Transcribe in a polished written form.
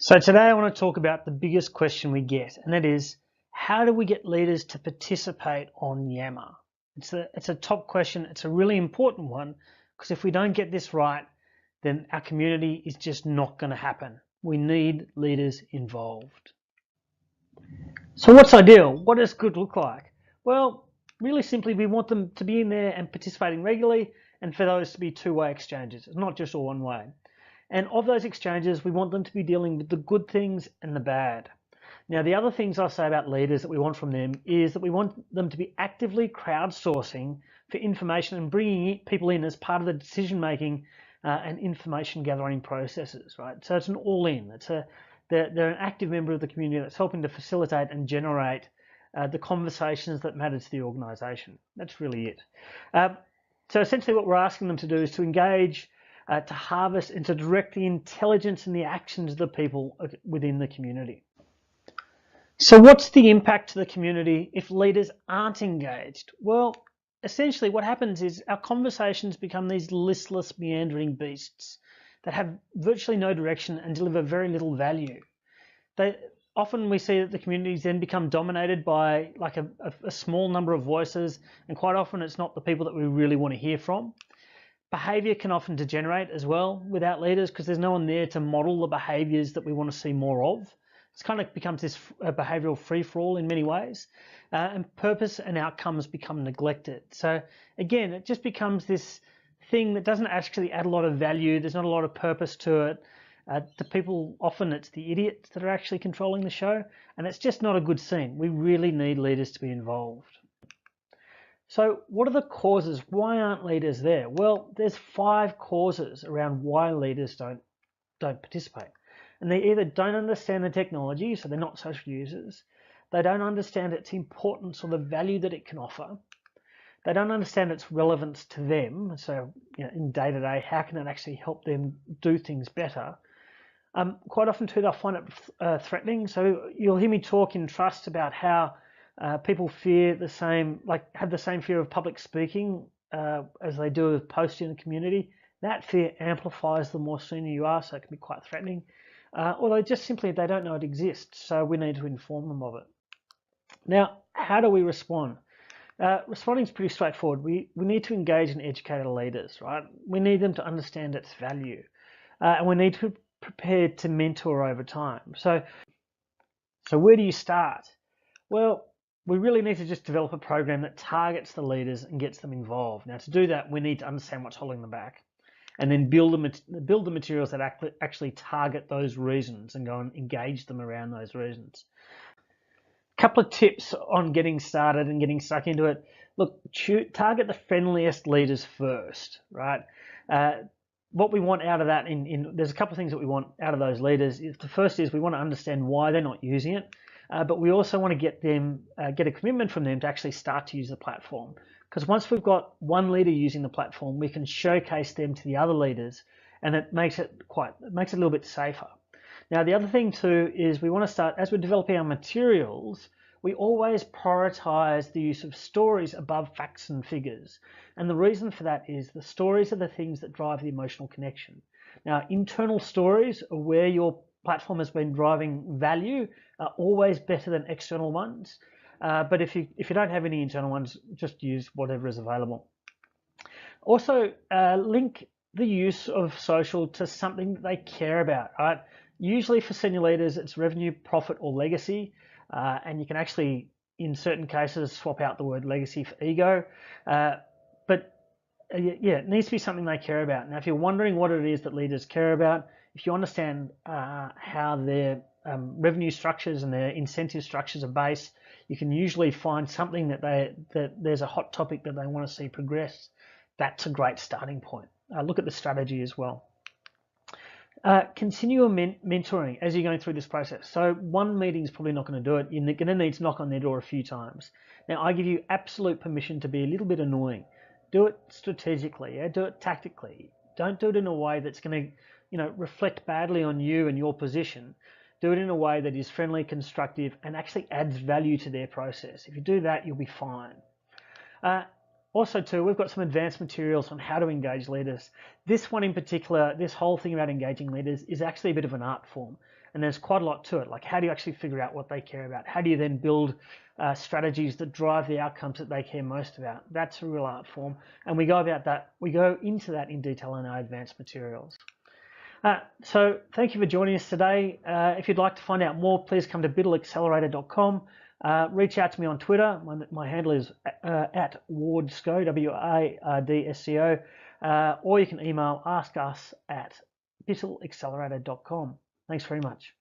So today I want to talk about the biggest question we get, and that is, how do we get leaders to participate on Yammer? It's a top question. It's a really important one because if we don't get this right, then our community is just not going to happen. We need leaders involved. So what's ideal? What does good look like? Well, really simply, we want them to be in there and participating regularly, and for those to be two-way exchanges. It's not just all one way. And of those exchanges, we want them to be dealing with the good things and the bad. Now, the other things I'll say about leaders that we want from them is that we want them to be actively crowdsourcing for information and bringing people in as part of the decision-making and information gathering processes, right? So it's an all-in. They're an active member of the community that's helping to facilitate and generate the conversations that matter to the organisation. That's really it. So essentially what we're asking them to do is to engage, to harvest and to direct the intelligence and the actions of the people within the community. So what's the impact to the community if leaders aren't engaged? Well, essentially what happens is our conversations become these listless, meandering beasts that have virtually no direction and deliver very little value. Often we see that the communities then become dominated by like a small number of voices, and quite often it's not the people that we really want to hear from. Behaviour can often degenerate as well without leaders because there's no one there to model the behaviours that we want to see more of. It kind of becomes this behavioural free-for-all in many ways, and purpose and outcomes become neglected. So again, it just becomes this thing that doesn't actually add a lot of value. There's not a lot of purpose to it. The people, often it's the idiots that are actually controlling the show, and it's just not a good scene. We really need leaders to be involved. So what are the causes? Why aren't leaders there? Well, there's 5 causes around why leaders don't participate. And they either don't understand the technology, so they're not social users. They don't understand its importance or the value that it can offer. They don't understand its relevance to them. So in day-to-day, how can it actually help them do things better? Quite often too, they'll find it threatening. So you'll hear me talk in trust about how people fear the same, have the same fear of public speaking as they do of posting in the community. That fear amplifies the more senior you are, so it can be quite threatening. Or they don't know it exists, so we need to inform them of it. Now, how do we respond? Responding is pretty straightforward. We need to engage and educate our leaders, right? We need them to understand its value, and we need to be prepared to mentor over time. So where do you start? Well, we really need to just develop a program that targets the leaders and gets them involved. Now, to do that, we need to understand what's holding them back, and then build the materials that actually target those reasons and go and engage them around those reasons. A couple of tips on getting started and getting stuck into it. Look, target the friendliest leaders first, right? What we want out of that, there's a couple of things that we want out of those leaders. The first is we want to understand why they're not using it. But we also want to get a commitment from them to actually start to use the platform. Because once we've got one leader using the platform, we can showcase them to the other leaders, and it makes it a little bit safer. Now, the other thing too is we want to start, as we're developing our materials, we always prioritize the use of stories above facts and figures. And the reason for that is the stories are the things that drive the emotional connection. Now, internal stories are where your platform has been driving value are always better than external ones. But if you don't have any internal ones, just use whatever is available. Also, link the use of social to something that they care about, right? Usually for senior leaders, it's revenue, profit, or legacy. And you can actually, in certain cases, swap out the word legacy for ego. But it needs to be something they care about. Now, if you're wondering what it is that leaders care about, if you understand how their revenue structures and their incentive structures are based, you can usually find something that there's a hot topic that they want to see progress. That's a great starting point. Look at the strategy as well. Continue mentoring as you're going through this process. So one meeting is probably not going to do it. You're going to need to knock on their door a few times. Now, I give you absolute permission to be a little bit annoying. Do it strategically. Do it tactically. Don't do it in a way that's going to reflect badly on you and your position. Do it in a way that is friendly, constructive, and actually adds value to their process. If you do that, you'll be fine. Also too, we've got some advanced materials on how to engage leaders. This one in particular, this whole thing about engaging leaders is actually a bit of an art form. And there's quite a lot to it. Like, how do you actually figure out what they care about? How do you then build strategies that drive the outcomes that they care most about? That's a real art form. And we go about that. We go into that in detail in our advanced materials. So thank you for joining us today. If you'd like to find out more, please come to biddleaccelerator.com. Reach out to me on Twitter. My handle is at Wardsco, WARDSCO, or you can email askus@biddleaccelerator.com. Thanks very much.